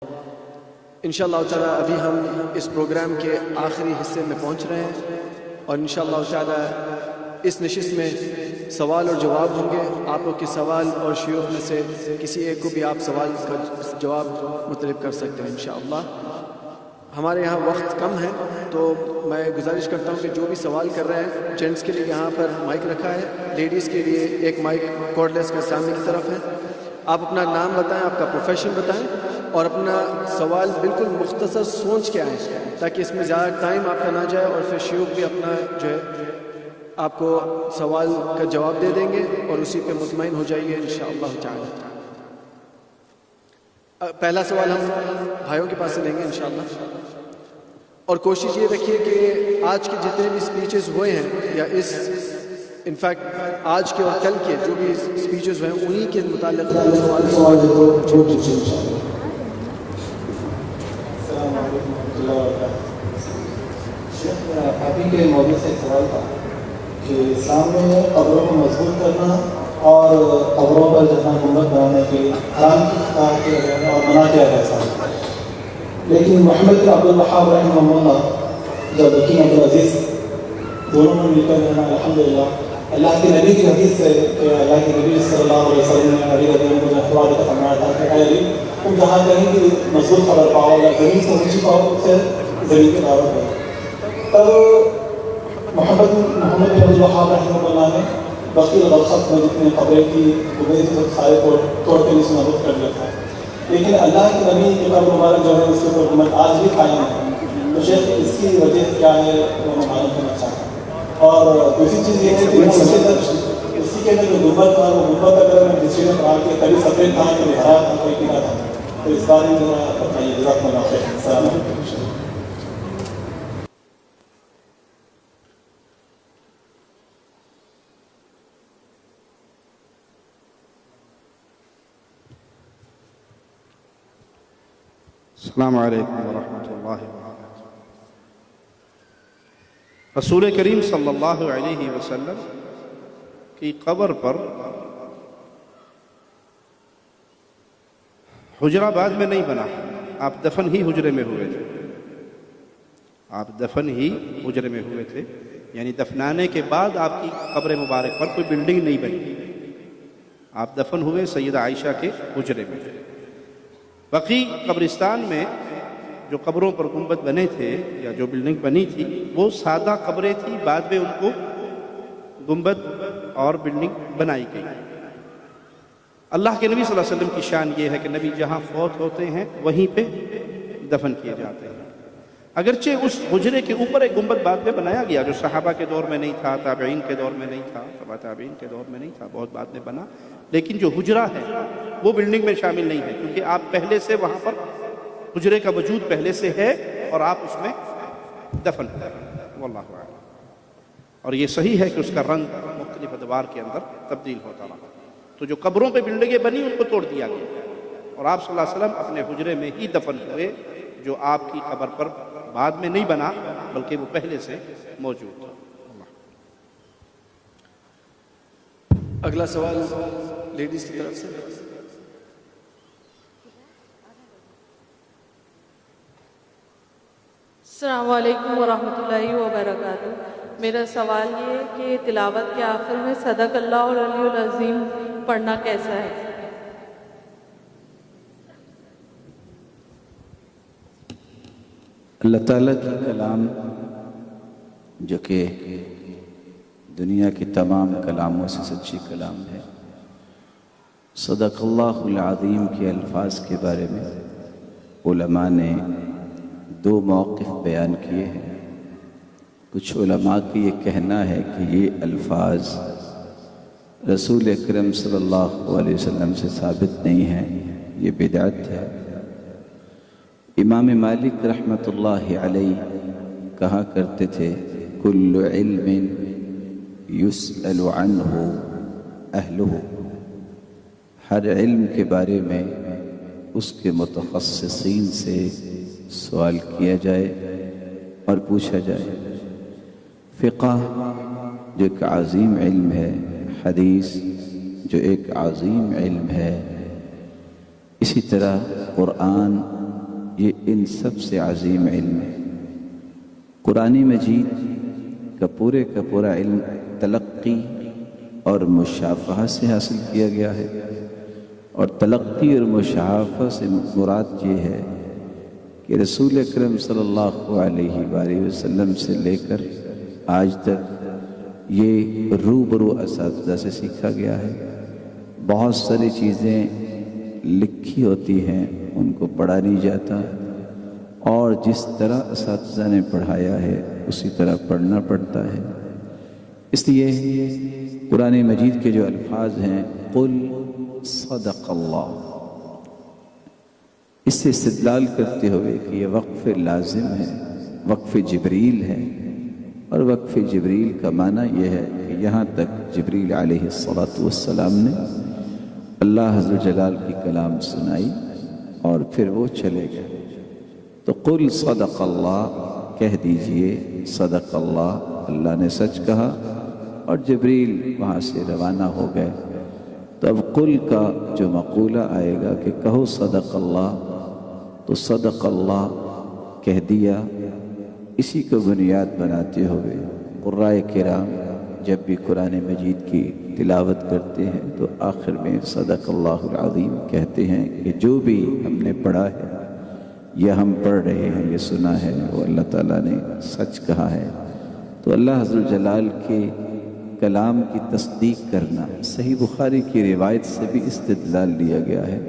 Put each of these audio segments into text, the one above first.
انشاءاللہ تعالی ابھی ہم اس پروگرام کے آخری حصے میں پہنچ رہے ہیں اور انشاءاللہ تعالی اس نشست میں سوال اور جواب ہوں گے. آپ لوگ کے سوال اور شیوخ میں سے کسی ایک کو بھی آپ سوال کا جواب مطلب کر سکتے ہیں انشاءاللہ. ہمارے یہاں وقت کم ہے تو میں گزارش کرتا ہوں کہ جو بھی سوال کر رہے ہیں، جینٹس کے لیے یہاں پر مائک رکھا ہے، لیڈیز کے لیے ایک مائک کارڈ لیس کا سامنے کی طرف ہے. آپ اپنا نام بتائیں، آپ کا پروفیشن بتائیں اور اپنا سوال بالکل مختصر سوچ کے آئیں تاکہ اس میں زیادہ ٹائم آپ کا نہ جائے اور پھر شیوخ بھی اپنا جو ہے آپ کو سوال کا جواب دے دیں گے اور اسی پہ مطمئن ہو جائیے انشاءاللہ تعالی. پہلا سوال ہم بھائیوں کے پاس سے لیں گے انشاءاللہ. اور کوشش یہ رکھیے کہ آج کے جتنے بھی سپیچز ہوئے ہیں یا انفیکٹ آج کے اور کل کے جو بھی سپیچز ہوئے ہیں انہی کے متعلق سوال ابھی کے موضوع سے سوال تھا کہ اسلام میں قبروں کو مضبوط کرنا اور قبروں پر جتنا گنبد بنانے کے حرام کی اور منع کیا گیا. لیکن محمد بن عبد الوہاب رحمہ اللہ جب حکیم عبدالعزیز دونوں میں مل کر الحمدللہ اللہ کے نبی کی حدیث سے کہ اللہ کے نبی صلی اللہ علیہ وسلم نے علی رضی اللہ عنہ کو حوالہ فرمایا تھا کہ اے علی تم جہاں کہیں بھی مضبوط خبر پاؤ یا زمین سے اونچی پاؤ اسے زمین کی دعوت دو. تب محمد بن عبد الوہاب رحمہ اللہ نے بقیع الغرقد میں جتنے قبریں کی وہ سارے توڑ کے اسے مضبوط کر دیا تھا. لیکن اللہ کے نبی کی قبر مبارک جو ہے اس کے اوپر حکومت آج بھی قائم ہے. تو شیخ اس کی وجہ کیا ہے وہ میں معلوم کرنا چاہتا ہوں. اور دوسری چیز یہ ہے کہ اسی کے اندر جو گنبد تھا وہ گنبد اگر میں ہسٹری میں پڑھا کہ کبھی سفید تھا کبھی ہرا تھا کوئی پیلا تھا. تو اس بارے میں ذرا بتائیے. جزاکم اللہ خیر. السلام علیکم. السلام علیکم ورحمۃ اللہ وبرکاتہ. رسول کریم صلی اللہ علیہ وسلم کی قبر پر حجرہ بعد میں نہیں بنا، آپ دفن ہی حجرے میں ہوئے تھے. آپ دفن ہی حجرے میں ہوئے تھے، یعنی دفنانے کے بعد آپ کی قبر مبارک پر کوئی بلڈنگ نہیں بنی. آپ دفن ہوئے سیدہ عائشہ کے حجرے میں. بقی قبرستان میں جو قبروں پر گنبد بنے تھے یا جو بلڈنگ بنی تھی وہ سادہ قبریں تھی، بعد میں ان کو گنبد اور بلڈنگ بنائی گئی. اللہ کے نبی صلی اللہ علیہ وسلم کی شان یہ ہے کہ نبی جہاں فوت ہوتے ہیں وہیں پہ دفن کیے جاتے ہیں. اگرچہ اس حجرے کے اوپر ایک گنبد بعد میں بنایا گیا جو صحابہ کے دور میں نہیں تھا، تابعین کے دور میں نہیں تھا، تبع تابعین کے دور میں نہیں تھا، بہت بعد میں بنا. لیکن جو حجرہ ہے وہ بلڈنگ میں شامل نہیں ہے کیونکہ آپ پہلے سے وہاں پر حجرے کا وجود پہلے سے ہے اور آپ اس میں دفن ہیں. واللہ اعلم. اور یہ صحیح ہے کہ اس کا رنگ مختلف ادوار کے اندر تبدیل ہوتا رہا. تو جو قبروں پہ بلڈنگیں بنی ان کو توڑ دیا گیا اور آپ صلی اللہ علیہ وسلم اپنے حجرے میں ہی دفن ہوئے جو آپ کی قبر پر بعد میں نہیں بنا بلکہ وہ پہلے سے موجود تھا. اگلا سوال لیڈیز کی طرف سے. السلام علیکم ورحمۃ اللہ وبرکاتہ. میرا سوال یہ ہے کہ تلاوت کے آخر میں صدق اللہ العلی العظیم پڑھنا کیسا ہے؟ اللہ تعالیٰ کی کلام جو کہ دنیا کی تمام کلاموں سے سچی کلام ہے، صدق اللہ العظیم کے الفاظ کے بارے میں علماء نے دو موقف بیان کیے ہیں. کچھ علماء کا یہ کہنا ہے کہ یہ الفاظ رسول اکرم صلی اللہ علیہ وسلم سے ثابت نہیں ہیں، یہ بدعت ہے. امام مالک رحمۃ اللہ علیہ کہا کرتے تھے کل علم یسأل عنہ اہلہ، ہر علم کے بارے میں اس کے متخصصین سے سوال کیا جائے اور پوچھا جائے. فقہ جو ایک عظیم علم ہے، حدیث جو ایک عظیم علم ہے، اسی طرح قرآن یہ ان سب سے عظیم علم ہے۔ قرآن مجید کا پورا علم تلقی اور مشافہہ سے حاصل کیا گیا ہے، اور تلقی اور مشافہہ سے مراد یہ ہے کہ رسول اکرم صلی اللہ علیہ وآلہ وسلم سے لے کر آج تک یہ روبرو اساتذہ سے سیکھا گیا ہے۔ بہت ساری چیزیں لکھی ہوتی ہیں، ان کو پڑھا نہیں جاتا، اور جس طرح اساتذہ نے پڑھایا ہے اسی طرح پڑھنا پڑتا ہے۔ اس لیے قرآن مجید کے جو الفاظ ہیں قل صدق اللہ، اس سے استدلال کرتے ہوئے کہ یہ وقف لازم ہے، وقف جبریل ہے، اور وقف جبریل کا معنی یہ ہے کہ یہاں تک جبریل علیہ السلام نے اللہ عز و جلال کی کلام سنائی اور پھر وہ چلے گئے۔ تو قل صدق اللہ، کہہ دیجئے صدق اللہ، اللہ نے سچ کہا، اور جبریل وہاں سے روانہ ہو گئے۔ تو اب قل کا جو مقولہ آئے گا کہ کہو صدق اللہ، تو صدق اللہ کہہ دیا، اسی کو بنیاد بناتے ہوئے قرائے کرام جب بھی قرآن مجید کی تلاوت کرتے ہیں تو آخر میں صدق اللہ العظیم کہتے ہیں کہ جو بھی ہم نے پڑھا ہے یا ہم پڑھ رہے ہیں، یہ سنا ہے، وہ اللہ تعالیٰ نے سچ کہا ہے۔ تو اللہ عز و جلال کے کلام کی تصدیق کرنا، صحیح بخاری کی روایت سے بھی استدلال لیا گیا ہے۔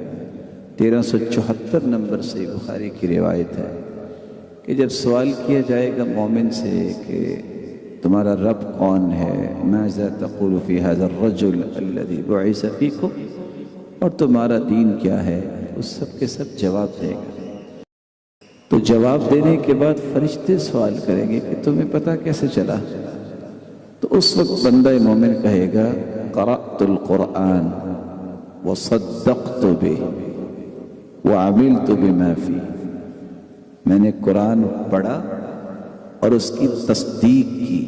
1374 نمبر صحیح بخاری کی روایت ہے کہ جب سوال کیا جائے گا مومن سے کہ تمہارا رب کون ہے، ماذا تقول فی ھذا الرجل الذی بعث فیکم، اور تمہارا دین کیا ہے، اس سب کے سب جواب دے گا۔ تو جواب دینے کے بعد فرشتے سوال کریں گے کہ تمہیں پتہ کیسے چلا؟ تو اس وقت بندہ مومن کہے گا قرأت القرآن وصدقت بہ وعملت بما فیہ، میں نے قرآن پڑھا اور اس کی تصدیق کی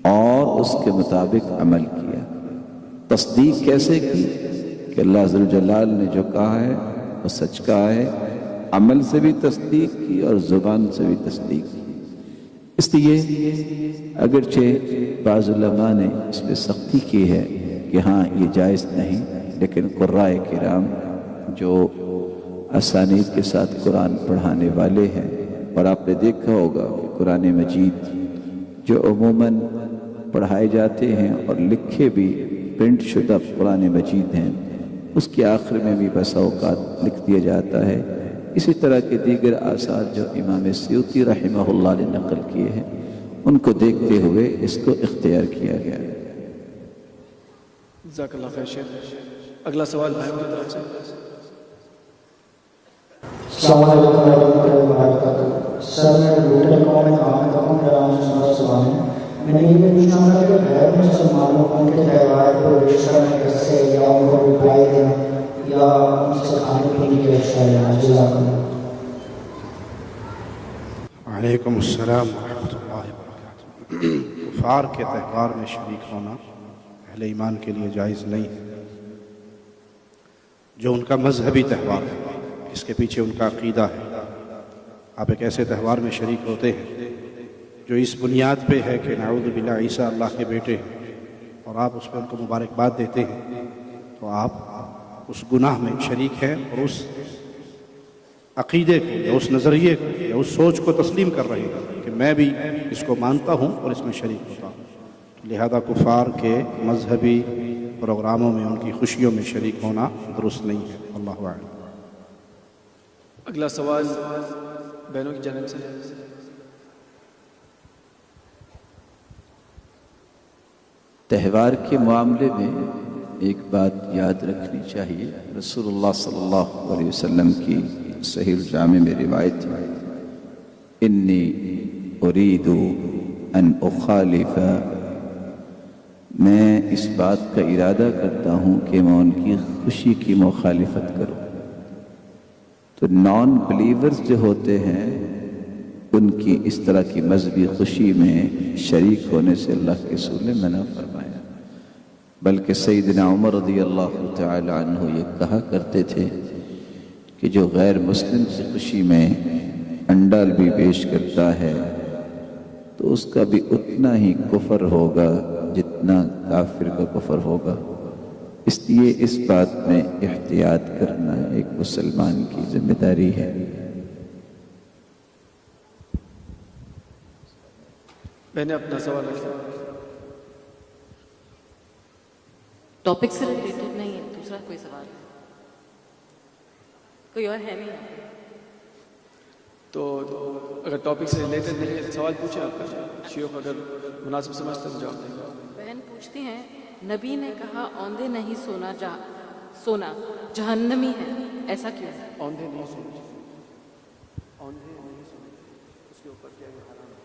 اور اس کے مطابق عمل کیا۔ تصدیق کیسے کی کہ اللہ عز و جلال نے جو کہا ہے وہ سچ کہا ہے، عمل سے بھی تصدیق کی اور زبان سے بھی تصدیق کی۔ اس لیے اگرچہ بعض علماء نے اس پہ سختی کی ہے کہ ہاں یہ جائز نہیں، لیکن قرائے کرام جو اسانید کے ساتھ قرآن پڑھانے والے ہیں، اور آپ نے دیکھا ہوگا کہ قرآن مجید جو عموماً پڑھائے جاتے ہیں اور لکھے بھی پرنٹ شدہ قرآن مجید ہیں، اس کے آخر میں بھی بسا اوقات لکھ دیا جاتا ہے۔ اسی طرح کے دیگر آثار جو امام سیوطی رحمہ اللہ نے نقل کیے ہیں، ان کو دیکھتے ہوئے اس کو اختیار کیا گیا ہے۔ جزاک اللہ خیر شیخ۔ اگلا سوال بھائیوں کی طرف سے۔ السلام علیکم ورحمۃ اللہ وبرکاتہ۔ سر میں روٹر قوم میں کام کرتا ہوں، میرا نام سنا سوال ہے۔ میں نے یہ پوچھنا تھا کہ غیر مسلمانوں کو ان کے تہوار کو وش کرنے کیسے، یا ان کو رپلائی دیں، یا ان سے کھانے پینے کی اشیاء لینا۔ جزاک اللہ۔ وعلیکم السلام ورحمۃ اللہ وبرکاتہ۔ کفار کے تہوار میں شریک ہونا اہل ایمان کے لیے جائز نہیں ہے۔ جو ان کا مذہبی تہوار ہے، اس کے پیچھے ان کا عقیدہ ہے، آپ ایک ایسے تہوار میں شریک ہوتے ہیں جو اس بنیاد پہ ہے کہ نعوذ باللہ عیسیٰ اللہ کے بیٹے ہیں، اور آپ اس پہ ان کو مبارکباد دیتے ہیں، تو آپ اس گناہ میں شریک ہیں اور اس عقیدے کو یا اس نظریے کو یا اس سوچ کو تسلیم کر رہے ہیں کہ میں بھی اس کو مانتا ہوں اور اس میں شریک ہوتا ہوں۔ لہذا کفار کے مذہبی پروگراموں میں ان کی خوشیوں میں شریک ہونا درست نہیں ہے۔ اللہ اعلم۔ اگلا سوال بہنوں کی جانب سے۔ تہوار کے معاملے میں ایک بات یاد رکھنی چاہیے، رسول اللہ صلی اللہ علیہ وسلم کی صحیح الجامع میں روایت ہے، انی ارید ان اخالف، میں اس بات کا ارادہ کرتا ہوں کہ میں ان کی خوشی کی مخالفت کروں۔ تو نان بلیورز جو ہوتے ہیں ان کی اس طرح کی مذہبی خوشی میں شریک ہونے سے اللہ کے رسول نے منع فرمایا، بلکہ سیدنا عمر رضی اللہ تعالی عنہ یہ کہا کرتے تھے کہ جو غیر مسلم کی خوشی میں انڈا بھی پیش کرتا ہے تو اس کا بھی اتنا ہی کفر ہوگا جتنا کافر کا کفر ہوگا۔ اس لیے اس بات میں احتیاط کرنا ایک مسلمان کی ذمہ داری ہے۔ میں نے اپنا سوال رکھا۔ ٹاپک سے ریلیٹڈ نہیں ہے، دوسرا کوئی سوال ہے؟ کوئی اور ہے نہیں؟ تو اگر ٹاپک سے ریلیٹڈ نہیں ہے سوال پوچھیں آپ کا، شیوخ اگر مناسب سمجھتے ہیں جواب دیں گے۔ بہن پوچھتی ہیں، نبی نے کہا اوندھے نہیں سونا جہنمی ہے، ایسا کیوں ہے؟ اوندھے نہیں سونا، اوندھے نہیں سونا، اس کے اوپر کیا ہے؟ حرام ہے۔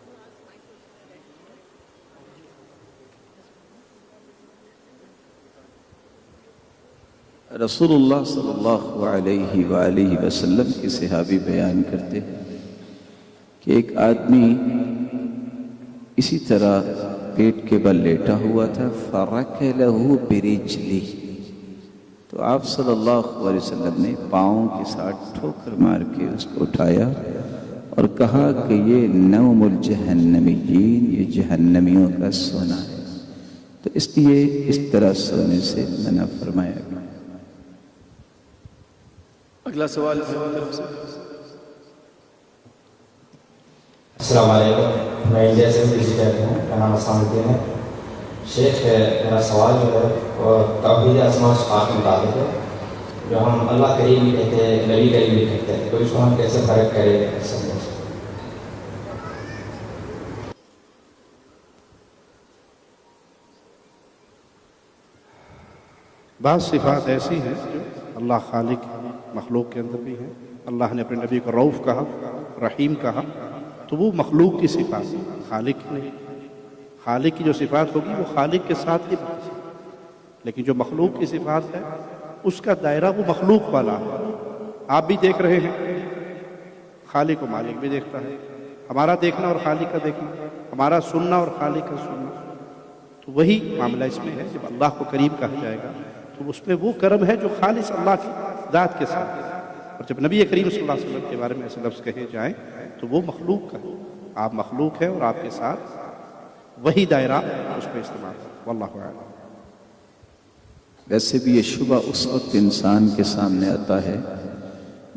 رسول اللہ صلی اللہ علیہ وآلہ وسلم کے صحابی بیان کرتے ہیں کہ ایک آدمی اسی طرح پیٹ کے بل لیٹا ہوا تھا، فَرَكَلَهُ بِرِجْلِهِ، تو آپ صلی اللہ علیہ وسلم نے پاؤں کے ساتھ ٹھوکر مار کے اس کو اٹھایا اور کہا کہ یہ نوم الجہنمیین، یہ جہنمیوں کا سونا ہے، تو اس لیے اس طرح سونے سے منع فرمایا گیا۔ اگلا سوال میری طرف سے۔ السلام علیکم، میں انڈیا سے وزٹر ہوں، میرا نام اسلام الدین ہے۔ شیخ میرا سوال جو ہے وہ توحید اسماء و صفات کے مطابق ہے، جو ہم اللہ کریم بھی کہتے ہیں، نبی کریم بھی کہتے ہیں، تو اس کو ہم کیسے فرق کریں سب میں؟ بعض صفات ایسی ہیں جو اللہ خالق مخلوق کے اندر بھی ہیں۔ اللہ نے اپنے نبی کو رؤوف کہا، رحیم کہا، تو وہ مخلوق کی صفات ہے، خالق کی نہیں۔ خالق کی جو صفات ہوگی وہ خالق کے ساتھ ہی بنتی ہے، لیکن جو مخلوق کی صفات ہے اس کا دائرہ وہ مخلوق والا ہے۔ آپ بھی دیکھ رہے ہیں، خالق و مالک بھی دیکھتا ہے، ہمارا دیکھنا اور خالق کا دیکھنا، ہمارا سننا اور خالق کا سننا، تو وہی معاملہ اس میں ہے۔ جب اللہ کو کریم کہا جائے گا تو اس میں وہ کرم ہے جو خالص اللہ کی ذات کے ساتھ ہے، اور جب نبی کریم صلی اللہ علیہ وسلم کے بارے میں ایسے لفظ کہے جائیں تو وہ مخلوق کا ہے۔ آپ مخلوق ہیں اور آپ کے ساتھ وہی دائرہ اس پہ استعمال ہے، واللہ اعلم۔ ویسے بھی یہ شبہ اس وقت انسان کے سامنے آتا ہے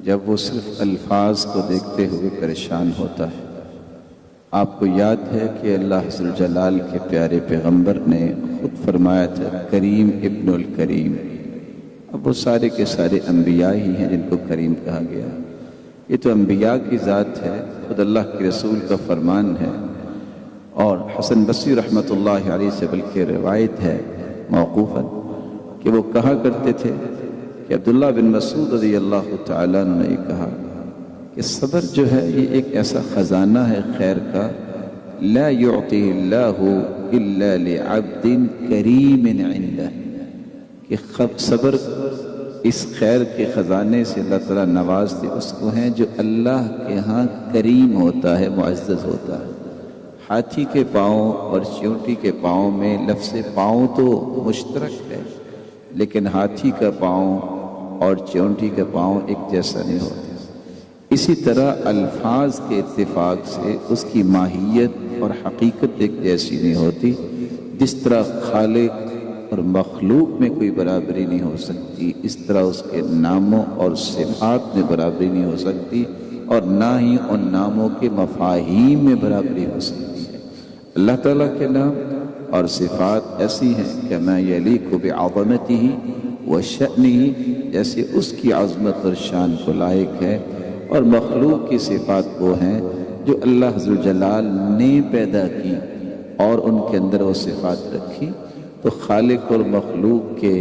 جب وہ صرف الفاظ کو دیکھتے ہوئے پریشان ہوتا ہے۔ آپ کو یاد ہے کہ اللہ عز و جلال کے پیارے پیغمبر نے خود فرمایا تھا کریم ابن الکریم۔ اب وہ سارے کے سارے انبیاء ہی ہیں جن کو کریم کہا گیا، یہ تو انبیاء کی ذات ہے، خود اللہ کے رسول کا فرمان ہے، اور حسن بصری رحمۃ اللہ علیہ سے بلکہ روایت ہے موقوفاً کہ وہ کہا کرتے تھے کہ عبداللہ بن مسعود رضی اللہ تعالیٰ عنہ نے کہا کہ صبر جو ہے یہ ایک ایسا خزانہ ہے خیر کا، لا یعطی اللہ الا لعبد کریم عندہ، کہ صبر اس خیر کے خزانے سے اللہ تعالیٰ نوازتے اس کو ہیں جو اللہ کے ہاں کریم ہوتا ہے، معزز ہوتا ہے۔ ہاتھی کے پاؤں اور چیونٹی کے پاؤں میں لفظ پاؤں تو مشترک ہے، لیکن ہاتھی کا پاؤں اور چیونٹی کا پاؤں ایک جیسا نہیں ہوتا۔ اسی طرح الفاظ کے اتفاق سے اس کی ماہیت اور حقیقت ایک جیسی نہیں ہوتی، جس طرح خالق اور مخلوق میں کوئی برابری نہیں ہو سکتی، اس طرح اس کے ناموں اور صفات میں برابری نہیں ہو سکتی، اور نہ ہی ان ناموں کے مفاہیم میں برابری ہو سکتی ہے۔ اللہ تعالیٰ کے نام اور صفات ایسی ہیں کہ ما یلیق بعظمتہ وشأنہ، جیسے اس کی عظمت اور شان کو لائق ہے، اور مخلوق کی صفات وہ ہیں جو اللہ عز و جلال نے پیدا کی اور ان کے اندر وہ صفات رکھی۔ تو خالق اور مخلوق کے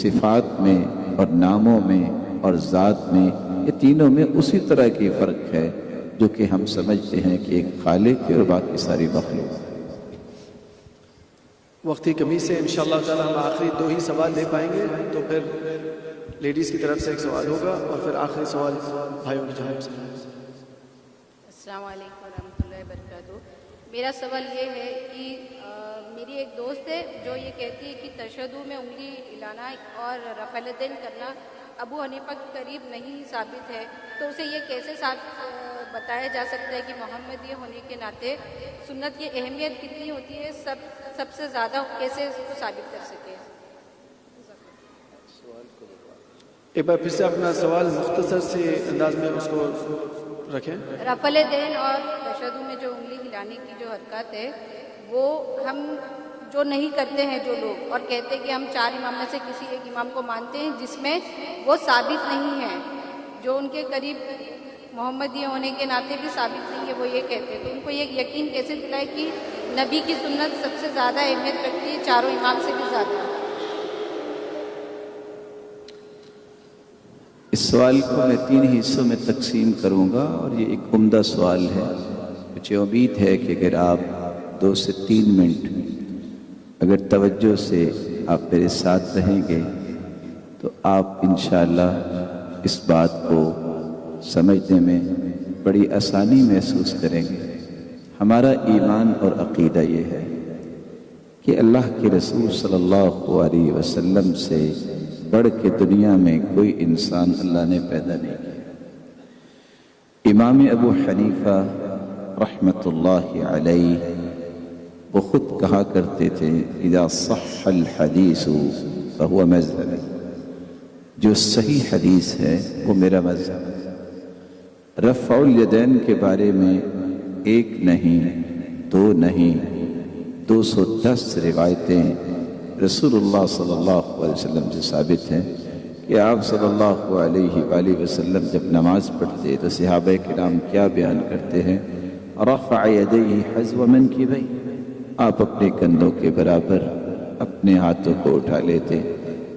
صفات میں اور ناموں میں اور ذات میں، یہ تینوں میں اسی طرح کی فرق ہے جو کہ ہم سمجھتے ہیں کہ ایک خالق ہے اور باقی ساری مخلوق۔ وقتی کمی سے انشاءاللہ تعالی ہم آخری 2 ہی سوال لے پائیں گے، تو پھر لیڈیز کی طرف سے ایک سوال ہوگا اور پھر آخری سوال بھائیوں کی جانب سے۔ السلام علیکم ورحمۃ اللہ وبرکاتہ۔ میرا سوال یہ ہے کہ میری ایک دوست ہے جو یہ کہتی ہے کہ تشہد میں انگلی ہلانا اور رفع الیدین کرنا ابو حنیفہ کے قریب نہیں ثابت ہے، تو اسے یہ کیسے بتایا جا سکتا ہے کہ محمدی ہونے کے ناطے سنت کی اہمیت کتنی ہوتی ہے، سب سے زیادہ کیسے اس کو ثابت کر سکے؟ ایک بار پھر سے اپنا سوال مختصر سے انداز میں اس کو رکھیں۔ رفع دین اور تشہد میں جو انگلی ہلانے کی جو حرکات ہے، وہ ہم جو نہیں کرتے ہیں جو لوگ، اور کہتے ہیں کہ ہم 4 امام میں سے کسی ایک امام کو مانتے ہیں، جس میں وہ ثابت نہیں ہے، جو ان کے قریب محمدی ہونے کے ناطے بھی ثابت نہیں ہے، وہ یہ کہتے ہیں، تو ان کو یہ یقین کیسے دلائے کہ نبی کی سنت سب سے زیادہ اہمیت رکھتی ہے 4 امام سے بھی زیادہ؟ اس سوال کو میں 3 حصوں میں تقسیم کروں گا، اور یہ ایک عمدہ سوال ہے۔ مجھے امید ہے کہ اگر آپ 2 سے 3 منٹ اگر توجہ سے آپ میرے ساتھ رہیں گے تو آپ انشاءاللہ اس بات کو سمجھنے میں بڑی آسانی محسوس کریں گے۔ ہمارا ایمان اور عقیدہ یہ ہے کہ اللہ کے رسول صلی اللہ علیہ وسلم سے بڑھ کے دنیا میں کوئی انسان اللہ نے پیدا نہیں کیا۔ امام ابو حنیفہ رحمۃ اللہ علیہ وہ خود کہا کرتے تھے اذا صح الحدیث فهو مذہبی، جو صحیح حدیث ہے وہ میرا مذہب ہے۔ رفع الیدین کے بارے میں 1 نہیں 2 نہیں 210 روایتیں رسول اللہ صلی اللہ علیہ وسلم سے ثابت ہیں کہ آپ صلی اللہ علیہ وآلہ وسلم جب نماز پڑھتے تو صحابہ کرام کیا بیان کرتے ہیں؟ رفع یدیہ حذو منکبیہ، آپ اپنے کندھوں کے برابر اپنے ہاتھوں کو اٹھا لیتے،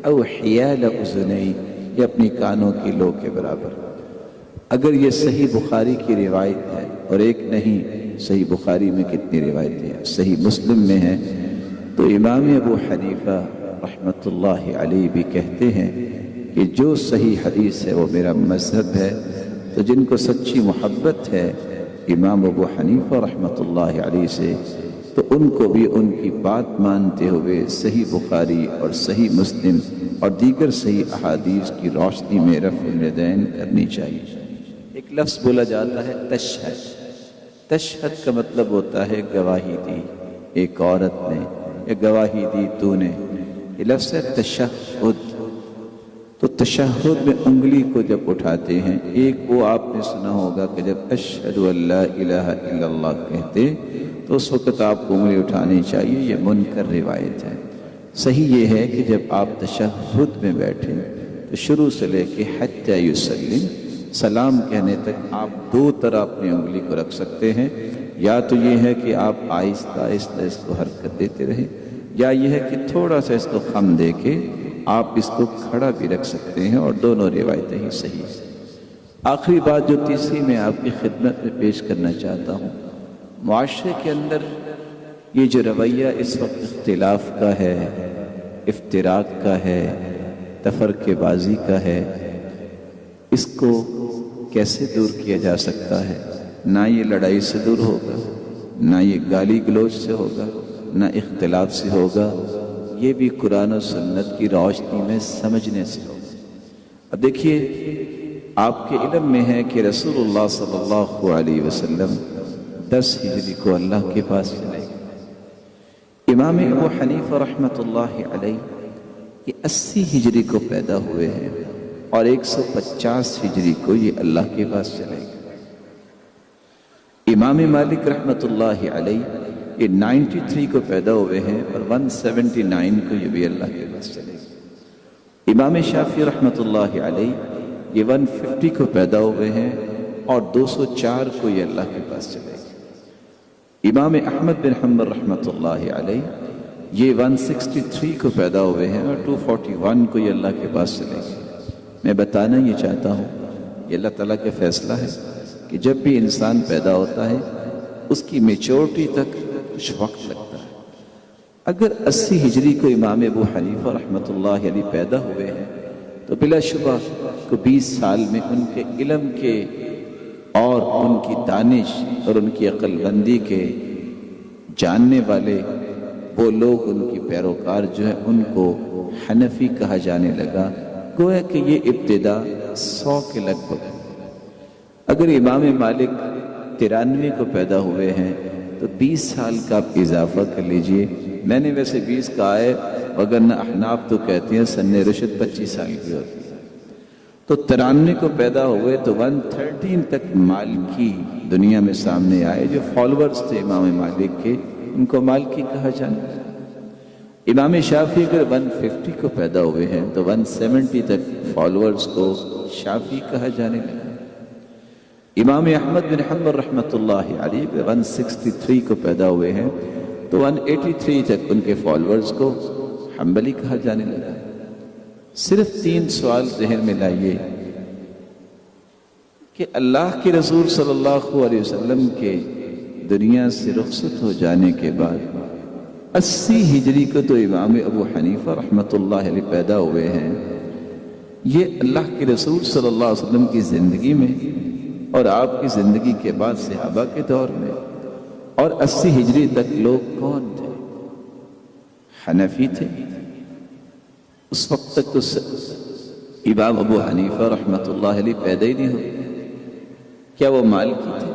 او حیال اذنیہ، یا اپنی کانوں کی لو کے برابر۔ اگر یہ صحیح بخاری کی روایت ہے، اور 1 نہیں، صحیح بخاری میں کتنی روایتیں ہیں، صحیح مسلم میں ہیں، تو امام ابو حنیفہ رحمۃ اللہ علیہ بھی کہتے ہیں کہ جو صحیح حدیث ہے وہ میرا مذہب ہے۔ تو جن کو سچی محبت ہے امام ابو حنیفہ رحمۃ اللہ علیہ سے، تو ان کو بھی ان کی بات مانتے ہوئے صحیح بخاری اور صحیح مسلم اور دیگر صحیح احادیث کی روشنی میں رفع الیدین کرنی چاہیے۔ ایک لفظ بولا جاتا ہے تشہد۔ تشہد کا مطلب ہوتا ہے گواہی دی، ایک عورت نے یا گواہی دی تو نے، یہ لفظ ہے تشہد۔ تو تشہد میں انگلی کو جب اٹھاتے ہیں، ایک وہ آپ نے سنا ہوگا کہ جب اشہد ان لا الہ الا اللہ کہتے تو اس وقت آپ کو انگلی اٹھانی چاہیے، یہ منکر روایت ہے۔ صحیح یہ ہے کہ جب آپ تشہد میں بیٹھیں تو شروع سے لے کے حتی یسلم، سلام کہنے تک آپ 2 طرح اپنی انگلی کو رکھ سکتے ہیں۔ یا تو یہ ہے کہ آپ آہستہ آہستہ اس کو حرکت دیتے رہیں، یا یہ ہے کہ تھوڑا سا اس کو خم دے کے آپ اس کو کھڑا بھی رکھ سکتے ہیں، اور دونوں روایتیں ہی صحیح ہیں۔ آخری بات جو تیسری میں آپ کی خدمت میں پیش کرنا چاہتا ہوں، معاشرے کے اندر یہ جو رویہ اس وقت اختلاف کا ہے، افتراق کا ہے، تفرقہ بازی کا ہے، اس کو کیسے دور کیا جا سکتا ہے؟ نہ یہ لڑائی سے دور ہوگا، نہ یہ گالی گلوچ سے ہوگا، نہ اختلاف سے ہوگا، یہ بھی قرآن و سنت کی روشنی میں سمجھنے سے ہوگا۔ اب دیکھیے، آپ کے علم میں ہے کہ رسول اللہ صلی اللہ علیہ وسلم 10 ہجری کو اللہ کے پاس چلے گئے۔ امام ابو حنیفہ رحمۃ اللہ علیہ یہ 80 ہجری کو پیدا ہوئے ہیں، اور 150 ہجری کو یہ اللہ کے پاس چلے گئے۔ امام مالک رحمۃ اللہ علیہ یہ 93 کو پیدا ہوئے ہیں، اور 179 کو یہ بھی اللہ کے پاس چلے گئے۔ امام شافعی رحمۃ اللہ علیہ یہ 150 کو پیدا ہوئے ہیں، اور 204 کو یہ اللہ کے پاس چلے گئے۔ امام احمد بن حنبل رحمۃ اللہ علیہ یہ 163 کو پیدا ہوئے ہیں، اور 241 کو یہ اللہ کے پاس چلے گئے۔ میں بتانا یہ چاہتا ہوں، یہ اللہ تعالیٰ کا فیصلہ ہے کہ جب بھی انسان پیدا ہوتا ہے اس کی میچورٹی تک کچھ وقت لگتا ہے۔ اگر 80 ہجری کو امام ابو حنیفہ رحمۃ اللہ علیہ پیدا ہوئے ہیں تو بلا شبہ کو 20 سال میں ان کے علم کے اور ان کی دانش اور ان کی عقل مندی کے جاننے والے وہ لوگ، ان کی پیروکار جو ہے، ان کو حنفی کہا جانے لگا۔ گویا کہ یہ ابتدا 100 کے لگ بھگ. اگر امام مالک 93 کو پیدا ہوئے ہیں تو 20 سال کا آپ اضافہ کر لیجئے. میں نے ویسے 20 کہا ہے، وگرنہ احناف تو کہتے ہیں سن رشد 25 سال کی ہوتی ہے. تو 93 کو پیدا ہوئے تو 113 تک مالکی دنیا میں سامنے آئے. جو فالورز تھے امام مالک کے ان کو مالکی کہا جانے لگا. امام شافعی اگر 150 کو پیدا ہوئے ہیں تو 170 تک فالورز کو شافعی کہا جانے لگا. امام احمد بن حنبل رحمۃ اللہ علیہ 163 کو پیدا ہوئے ہیں تو 183 تک ان کے فالورز کو حنبلی کہا جانے لگا. صرف 3 سوال ذہن میں لائیے کہ اللہ کے رسول صلی اللہ علیہ وسلم کے دنیا سے رخصت ہو جانے کے بعد 80 ہجری کو تو امام ابو حنیفہ رحمۃ اللہ علیہ پیدا ہوئے ہیں. یہ اللہ کے رسول صلی اللہ علیہ وسلم کی زندگی میں اور آپ کی زندگی کے بعد صحابہ کے دور میں اور 80 ہجری تک لوگ کون تھے؟ حنفی تھے. اس وقت تک تو امام ابو حنیفہ رحمۃ اللہ علیہ پیدا ہی نہیں ہوئے. کیا وہ مالکی تھے؟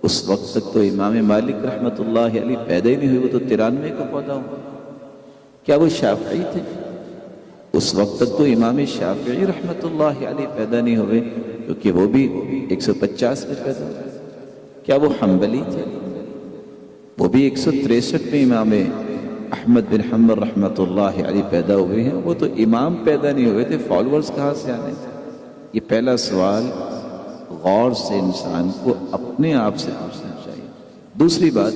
اس وقت تک تو امام مالک رحمۃ اللہ علیہ پیدا ہی نہیں ہوئے، وہ تو 93 کو پیدا ہوئے. کیا وہ شافعی تھے؟ اس وقت تک تو امام شافعی رحمۃ اللہ علیہ پیدا نہیں ہوئے کیونکہ وہ بھی 150 میں پیدا ہوئے. کیا وہ حنبلی تھے؟ وہ بھی 163 میں امام احمد بن حنبل رحمۃ اللہ علیہ پیدا ہوئے ہیں. وہ تو امام پیدا نہیں ہوئے تھے، فالورز کہاں سے آنے تھے؟ یہ پہلا سوال غور سے انسان کو اپنے آپ سے پوچھنا چاہیے. دوسری بات،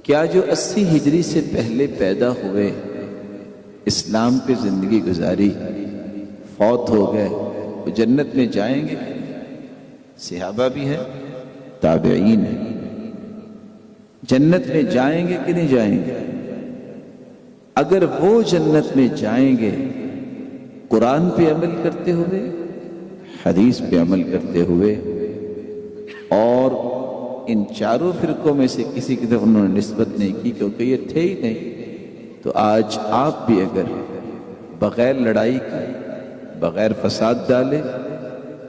کیا جو 80 ہجری سے پہلے پیدا ہوئے، اسلام پہ زندگی گزاری، فوت ہو گئے، وہ جنت میں جائیں گے؟ صحابہ بھی ہیں، تابعین ہیں. جنت میں جائیں گے کہ نہیں جائیں گے؟ اگر وہ جنت میں جائیں گے قرآن پہ عمل کرتے ہوئے، حدیث پہ عمل کرتے ہوئے، اور ان چاروں فرقوں میں سے کسی کی طرف انہوں نے نسبت نہیں کی کیونکہ یہ تھے ہی نہیں، تو آج آپ بھی اگر بغیر لڑائی کے، بغیر فساد ڈالے،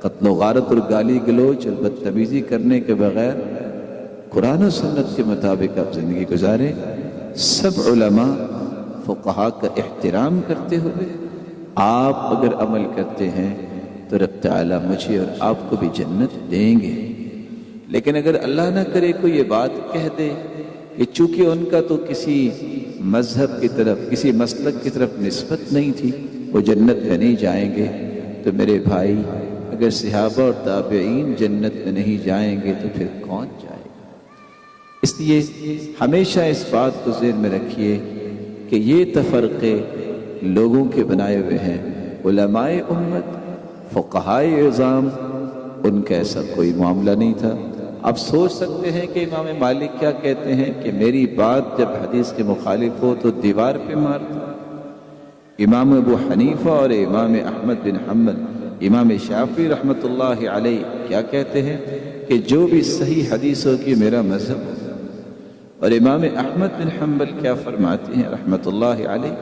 قتل و غارت اور گالی گلوچ اور بدتمیزی کرنے کے بغیر قرآن و سنت کے مطابق آپ زندگی گزاریں، سب علماء فقہا کا احترام کرتے ہوئے آپ اگر عمل کرتے ہیں تو رب تعالیٰ مجھے اور آپ کو بھی جنت دیں گے. لیکن اگر اللہ نہ کرے کوئی یہ بات کہہ دے کہ چونکہ ان کا تو کسی مذہب کی طرف، کسی مسلک کی طرف نسبت نہیں تھی، وہ جنت میں نہیں جائیں گے، تو میرے بھائی اگر صحابہ اور تابعین جنت میں نہیں جائیں گے تو پھر کون جائے گا؟ اس لیے ہمیشہ اس بات کو ذہن میں رکھیے کہ یہ تفرقے لوگوں کے بنائے ہوئے ہیں. علماء امت، فقہائے اعظام، ان کا ایسا کوئی معاملہ نہیں تھا. آپ سوچ سکتے ہیں کہ امام مالک کیا کہتے ہیں کہ میری بات جب حدیث کے مخالف ہو تو دیوار پہ مارتا. امام ابو حنیفہ اور امام احمد بن حنبل، امام شافعی رحمۃ اللہ علیہ کیا کہتے ہیں کہ جو بھی صحیح حدیث ہو کہ میرا مذہب ہو. اور امام احمد بن حنبل کیا فرماتے ہیں رحمۃ اللہ علیہ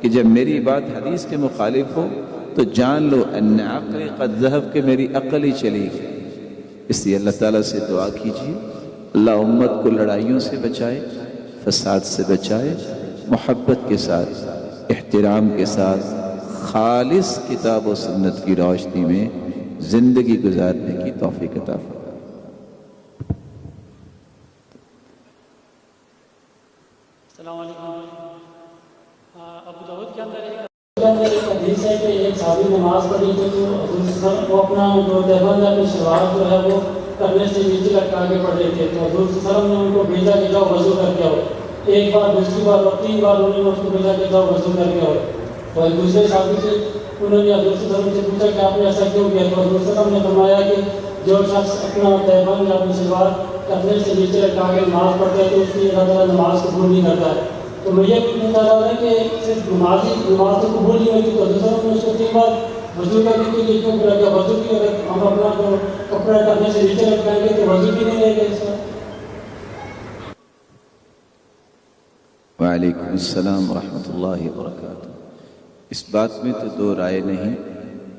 کہ جب میری بات حدیث کے مخالف ہو تو جان لو ان عقلی قد ذہب، کہ میری عقل ہی چلی گئی. اس لیے اللہ تعالیٰ سے دعا کیجیے اللہ امت کو لڑائیوں سے بچائے، فساد سے بچائے، محبت کے ساتھ، احترام کے ساتھ، خالص کتاب و سنت کی روشنی میں زندگی گزارنے کی توفیق عطا فرمائے. السلام علیکم. ابو داؤد کے اندر ایک حدیث ہے کہ ایک صحابی نماز پڑھی تو وہ اپنا جو دیوبند اپنی شلوار جو ہے وہ کرنے سے نیچے لٹکا کے پڑھ رہے تھے، تو حضور صلی اللہ علیہ وسلم نے ان کو بھیجا کہ جاؤ وضو کر کے آؤ. ایک بار، دوسری بار اور 3 بار انہوں نے اس کو بھیجا کہ جاؤ وضو کر کے آؤ. تو ایک دوسرے صحابی تھے، انہوں نے حضور صلی اللہ علیہ وسلم سے پوچھا کہ آپ نے ایسا کیوں کیا؟ تو حضور صلی اللہ علیہ وسلم نے فرمایا کہ جو شخص اپنا دیوبند یا اپنی شلوار کرنے سے نیچے لٹکا کے نماز پڑھتا ہے تو اس کی اللہ تعالیٰ نماز قبول نہیں کرتا ہے. تو میں یہ پوچھنا چاہ رہا کہ صرف نماز تو قبول نہیں ہوتی، تو حضرت نے اس کو 3 بار وضو کرنے کے لیے کیوں کرا؟ کہ وضو کی اگر ہم اپنا جو کپڑا کرنے سے نیچے لٹکائیں گے تو وضو بھی نہیں رہے گا اس کا. وعلیکم السلام ورحمۃ اللہ وبرکاتہ. اس بات میں تو دو رائے نہیں،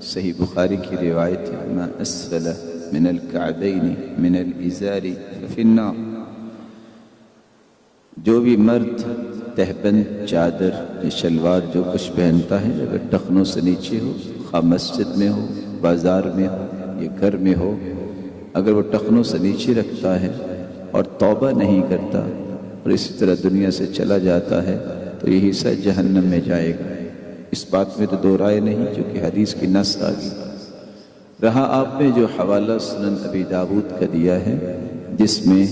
صحیح بخاری کی روایت ہے، ما اسفل من الکعبین من الازار فی النار، جو بھی مرد تہبند، چادر یا شلوار جو کچھ پہنتا ہے اگر ٹخنوں سے نیچے ہو، خواہ مسجد میں ہو، بازار میں ہو یا گھر میں ہو، اگر وہ ٹخنوں سے نیچے رکھتا ہے اور توبہ نہیں کرتا اور اسی طرح دنیا سے چلا جاتا ہے تو یہی سا جہنم میں جائے گا۔ اس بات میں تو دو رائے نہیں، جو کہ حدیث کی نص آ گئی۔ رہا آپ نے جو حوالہ سنن ابی داود کا دیا ہے، جس میں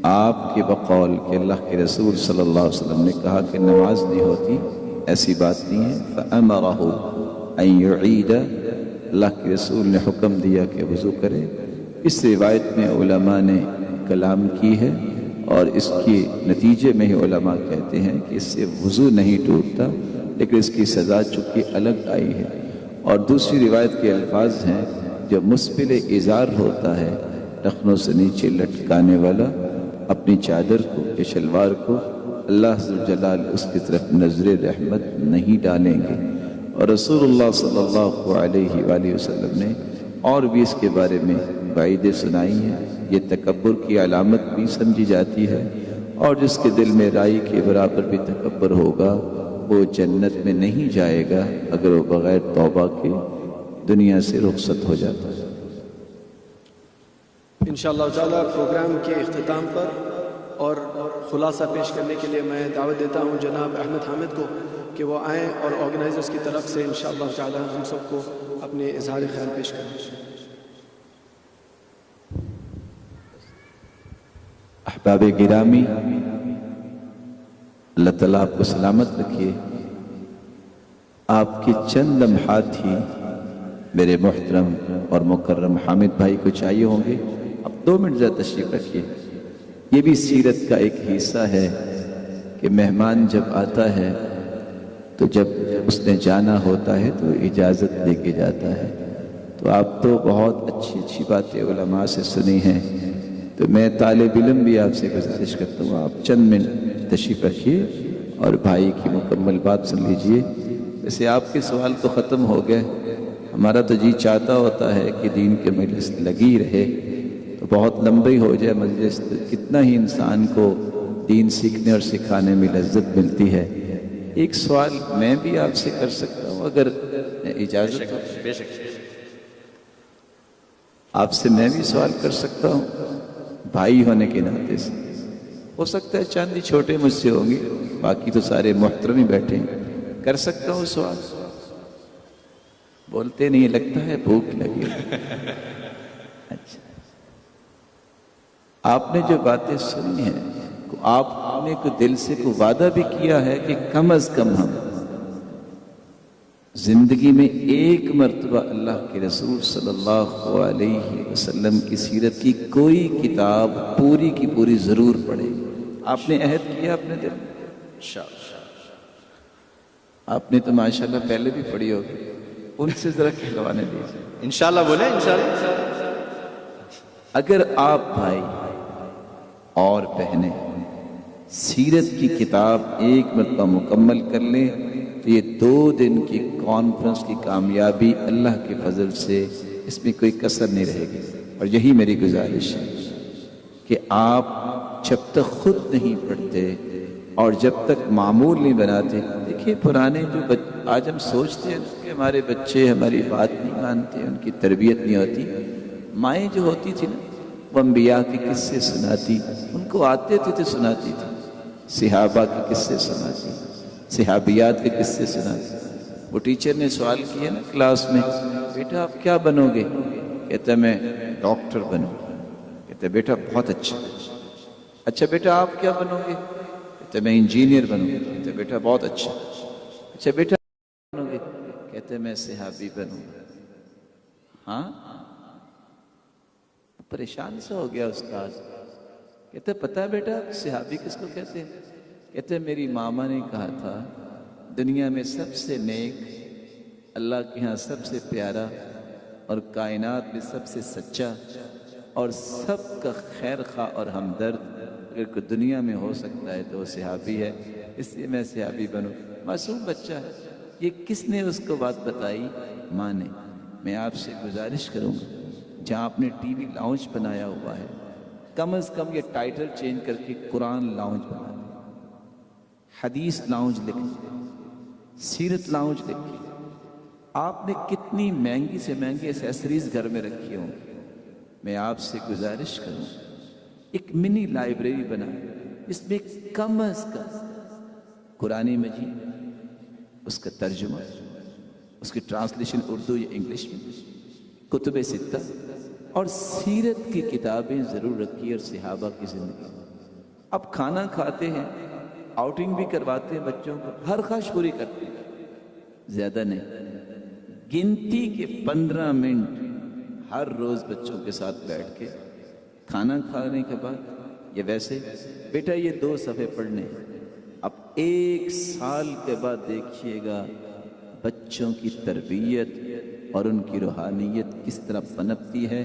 آپ کے بقول کہ اللہ کے رسول صلی اللہ علیہ وسلم نے کہا کہ نماز نہیں ہوتی، ایسی بات نہیں ہے۔ فَأَمَرَهُ أَن يُعِيدَ، اللہ کے رسول نے حکم دیا کہ وضو کرے۔ اس روایت میں علماء نے کلام کی ہے، اور اس کے نتیجے میں ہی علماء کہتے ہیں کہ اس سے وضو نہیں ٹوٹتا، لیکن اس کی سزا چونکہ الگ آئی ہے۔ اور دوسری روایت کے الفاظ ہیں، جو مسبل ازار ہوتا ہے، ٹخنوں سے نیچے لٹکانے والا، اپنی چادر کو یا شلوار کو اللہ عز و جلال اس کی طرف نظر رحمت نہیں ڈالیں گے۔ اور رسول اللہ صلی اللہ علیہ وآلہ وسلم نے اور بھی اس کے بارے میں وعیدیں سنائی ہیں۔ یہ تکبر کی علامت بھی سمجھی جاتی ہے، اور جس کے دل میں رائی کے برابر بھی تکبر ہوگا وہ جنت میں نہیں جائے گا اگر وہ بغیر توبہ کے دنیا سے رخصت ہو جاتا ہے۔ انشاءاللہ تعالی پروگرام کے اختتام پر اور خلاصہ پیش کرنے کے لیے میں دعوت دیتا ہوں جناب احمد حامد کو کہ وہ آئیں اور آرگنائزرز کی طرف سے انشاءاللہ تعالی ہم سب کو اپنے اظہار خیال پیش کریں۔ احباب گرامی، اللہ تعالیٰ آپ کو سلامت رکھیے۔ آپ کے چند لمحات ہی میرے محترم اور مکرم حامد بھائی کو چاہیے ہوں گے، اب 2 منٹ ذرا تشریف رکھیے۔ یہ بھی سیرت کا ایک حصہ ہے کہ مہمان جب آتا ہے تو جب اس نے جانا ہوتا ہے تو اجازت دے کے جاتا ہے۔ تو آپ تو بہت اچھی اچھی باتیں علماء سے سنی ہیں، تو میں طالب علم بھی آپ سے گزارش کرتا ہوں آپ چند منٹ تشریف رکھیے اور بھائی کی مکمل بات سن لیجئے۔ ویسے آپ کے سوال تو ختم ہو گئے، ہمارا تو جی چاہتا ہوتا ہے کہ دین کے مجلس لگی رہے، تو بہت لمبی ہو جائے مجلس، کتنا ہی انسان کو دین سیکھنے اور سکھانے میں لذت ملتی ہے۔ ایک سوال میں بھی آپ سے کر سکتا ہوں اگر اجازت ہو؟ بے شک آپ سے میں بھی سوال کر سکتا ہوں بھائی ہونے کے ناطے سے؟ ہو سکتا ہے چاند ہی چھوٹے مجھ سے ہوں گے، باقی تو سارے محترم ہی بیٹھے ہیں۔ کر سکتا ہوں سوال؟ بولتے نہیں، لگتا ہے بھوک لگی۔ اچھا، آپ نے جو باتیں سنی ہیں، آپ نے کو دل سے کو وعدہ بھی کیا ہے کہ کم از کم ہم زندگی میں ایک مرتبہ اللہ کے رسول صلی اللہ علیہ وسلم کی سیرت کی کوئی کتاب پوری کی پوری ضرور پڑھیں؟ آپ نے عہد کیا اپنے دل میں؟ آپ نے تو ماشاءاللہ پہلے بھی پڑھی ہوگی، ان سے ذرا کھلوانے دیجیے۔ انشاءاللہ بولیں انشاءاللہ۔ اگر آپ بھائی اور بہنیں سیرت کی کتاب ایک مرتبہ مکمل کر لیں تو یہ 2 دن کی کانفرنس کی کامیابی اللہ کے فضل سے اس میں کوئی کسر نہیں رہے گی۔ اور یہی میری گزارش ہے کہ آپ جب تک خود نہیں پڑھتے اور جب تک معمول نہیں بناتے، دیکھیے پرانے جو آج ہم سوچتے ہیں کہ ہمارے بچے ہماری بات نہیں مانتے، ان کی تربیت نہیں ہوتی، مائیں جو ہوتی تھی نا وہ انبیاء کے قصے سناتی، ان کو آتے تھے تو سناتی تھی، صحابہ کے قصے سناتی، صحابیات کے قصے سناتی۔ وہ ٹیچر نے سوال کیا نا کلاس میں، بیٹا آپ کیا بنو گے؟ کہتا میں ڈاکٹر بنوں۔ کہتا بیٹا بہت اچھا۔ اچھا بیٹا آپ کیا بنو گے؟ کہتا میں انجینئر بنوں گا۔ کہتا بیٹا بہت اچھا۔ اچھا بیٹا بنو گے؟ کہتے میں صحابی بنوں گا۔ ہاں، پریشان سا ہو گیا استاد۔ کہتے پتہ بیٹا صحابی کس کو کہتے ہیں؟ کہتے میری ماما نے کہا تھا دنیا میں سب سے نیک، اللہ کے ہاں سب سے پیارا، اور کائنات میں سب سے سچا، اور سب کا خیر خواہ اور ہمدرد اگر کوئی دنیا میں ہو سکتا ہے تو وہ صحابی ہے، اس لیے میں صحابی بنوں۔ معصوم بچہ ہے، یہ کس نے اس کو بات بتائی؟ ماں نے۔ میں آپ سے گزارش کروں گا جہاں آپ نے ٹی وی لاؤنج بنایا ہوا ہے، کم از کم یہ ٹائٹل چینج کر کے قرآن لاؤنج بنا دیں، حدیث لاؤنج لکھیں، سیرت لاؤنج لکھیں۔ آپ نے کتنی مہنگی سے مہنگی ایسیسریز گھر میں رکھی ہوں، میں آپ سے گزارش کروں ایک منی لائبریری بنائیں، اس میں کم از کم قرآن مجید، اس کا ترجمہ، اس کی ٹرانسلیشن اردو یا انگلش میں، کتب ستہ اور سیرت کی کتابیں ضرور رکھی اور صحابہ کی زندگی۔ اب کھانا کھاتے ہیں، آؤٹنگ بھی کرواتے ہیں بچوں کو، ہر خواہش پوری کرتے ہیں، زیادہ نہیں، گنتی کے 15 منٹ ہر روز بچوں کے ساتھ بیٹھ کے کھانا کھانے کے بعد، یا ویسے بیٹا یہ 2 صفحے پڑھنے ہیں۔ اب 1 سال کے بعد دیکھیے گا بچوں کی تربیت اور ان کی روحانیت کس طرح پنپتی ہے۔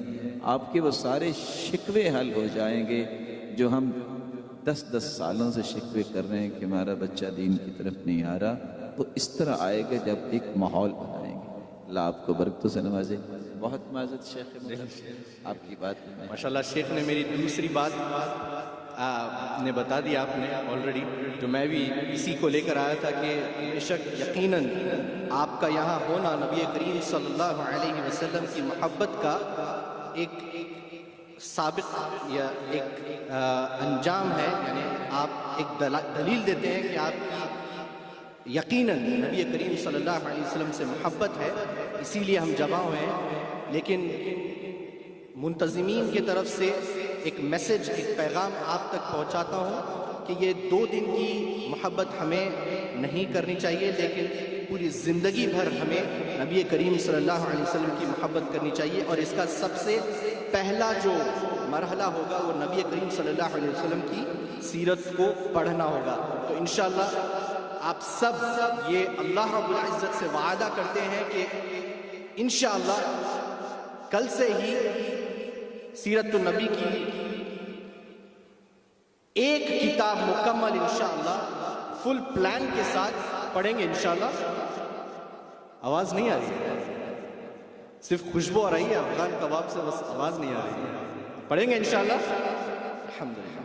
آپ کے وہ سارے شکوے حل ہو جائیں گے جو ہم 10 سالوں سے شکوے کر رہے ہیں کہ ہمارا بچہ دین کی طرف نہیں آ رہا، وہ اس طرح آئے گا جب ایک ماحول بنائیں گے۔ اللہ آپ کو برکتوں سے نوازے۔ بہت معذرت شیخ آپ کی بات میں ماشاءاللہ شیخ نے میری دوسری بات نے بتا دی آپ نے آلریڈی، تو میں بھی اسی کو لے کر آیا تھا کہ بے شک یقیناً آپ کا یہاں ہونا نبی کریم صلی اللہ علیہ وسلم کی محبت کا ایک سابق یا ایک انجام ہے، یعنی آپ ایک دلیل دیتے ہیں کہ آپ کی یقیناً نبی کریم صلی اللہ علیہ وسلم سے محبت ہے، اسی لیے ہم جمع ہوئے ہیں۔ لیکن منتظمین کی طرف سے ایک میسج، ایک پیغام آپ تک پہنچاتا ہوں کہ یہ 2 دن کی محبت ہمیں نہیں کرنی چاہیے، لیکن پوری زندگی بھر ہمیں نبی کریم صلی اللہ علیہ وسلم کی محبت کرنی چاہیے، اور اس کا سب سے پہلا جو مرحلہ ہوگا وہ نبی کریم صلی اللہ علیہ وسلم کی سیرت کو پڑھنا ہوگا۔ تو انشاءاللہ آپ سب یہ اللہ رب العزت سے وعدہ کرتے ہیں کہ انشاءاللہ کل سے ہی سیرت النبی کی ایک کتاب مکمل انشاءاللہ فل پلان کے ساتھ پڑھیں گے انشاءاللہ۔ آواز نہیں آ رہی ہے، صرف خوشبو آ رہی ہے افغان کباب سے، بس آواز نہیں آ رہی ہے۔ پڑھیں گے انشاءاللہ الحمدللہ۔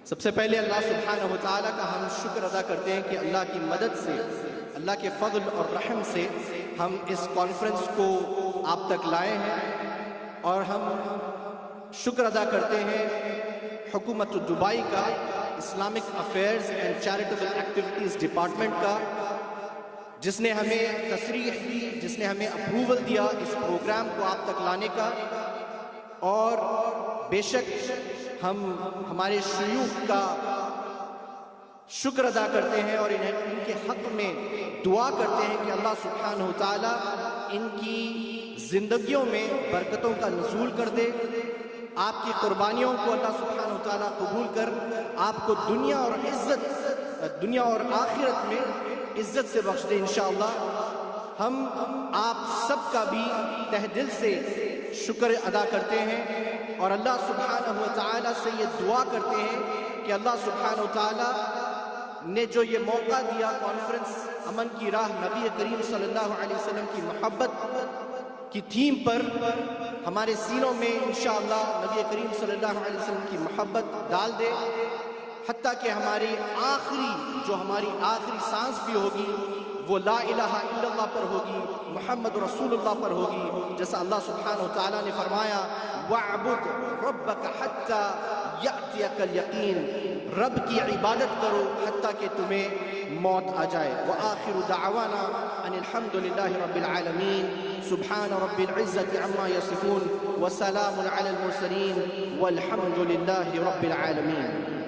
سب سے پہلے اللہ سبحانہ و تعالیٰ کا ہم شکر ادا کرتے ہیں کہ اللہ کی مدد سے، اللہ کے فضل اور رحم سے ہم اس کانفرنس کو آپ تک لائے ہیں، اور ہم شکر ادا کرتے ہیں حکومت دبئی کا، Islamic affairs and charitable activities department کا، جس نے ہمیں تصریح دی، جس نے ہمیں اپروول دیا اس پروگرام کو آپ تک لانے کا۔ اور بے شک ہم ہمارے شیوخ کا شکر ادا کرتے ہیں اور ان کے حق میں دعا کرتے ہیں کہ اللہ سبحانہ و تعالیٰ ان کی زندگیوں میں برکتوں کا نزول کر دے، آپ کی قربانیوں کو اللہ سبحانہ و تعالیٰ قبول کر آپ کو دنیا اور آخرت میں عزت سے بخش دے انشاءاللہ۔ ہم آپ سب کا بھی تہ دل سے شکر ادا کرتے ہیں، اور اللہ سبحانہ و تعالیٰ سے یہ دعا کرتے ہیں کہ اللہ سبحانہ و تعالیٰ نے جو یہ موقع دیا کانفرنس امن کی راہ نبی کریم صلی اللہ علیہ وسلم کی محبت کی تھیم پر، ہمارے سینوں میں انشاءاللہ نبی کریم صلی اللہ علیہ وسلم کی محبت ڈال دے، حتیٰ کہ ہماری آخری سانس بھی ہوگی وہ لا الہ الا اللہ پر ہوگی، محمد رسول اللہ پر ہوگی، جیسا اللہ سبحانہ و تعالیٰ نے فرمایا وَاعْبُدْ رَبَّكَ حَتَّى يَأْتِيَكَ الْيَقِينُ، رب کی عبادت کرو حتیٰ کہ تمہیں موت آ جائے۔ وَآخِرُ دَعْوَانَا أَنِ الْحَمْدُ لِلَّهِ رَبِّ الْعَالَمِينَ سُبْحَانَ رَبِّ الْعِزَّةِ عَمَّا يَصِفُونَ وَسَلَامٌ عَلَى الْمُرْسَلِينَ وَالْحَمْدُ لِلَّهِ رَبِّ الْعَالَمِينَ۔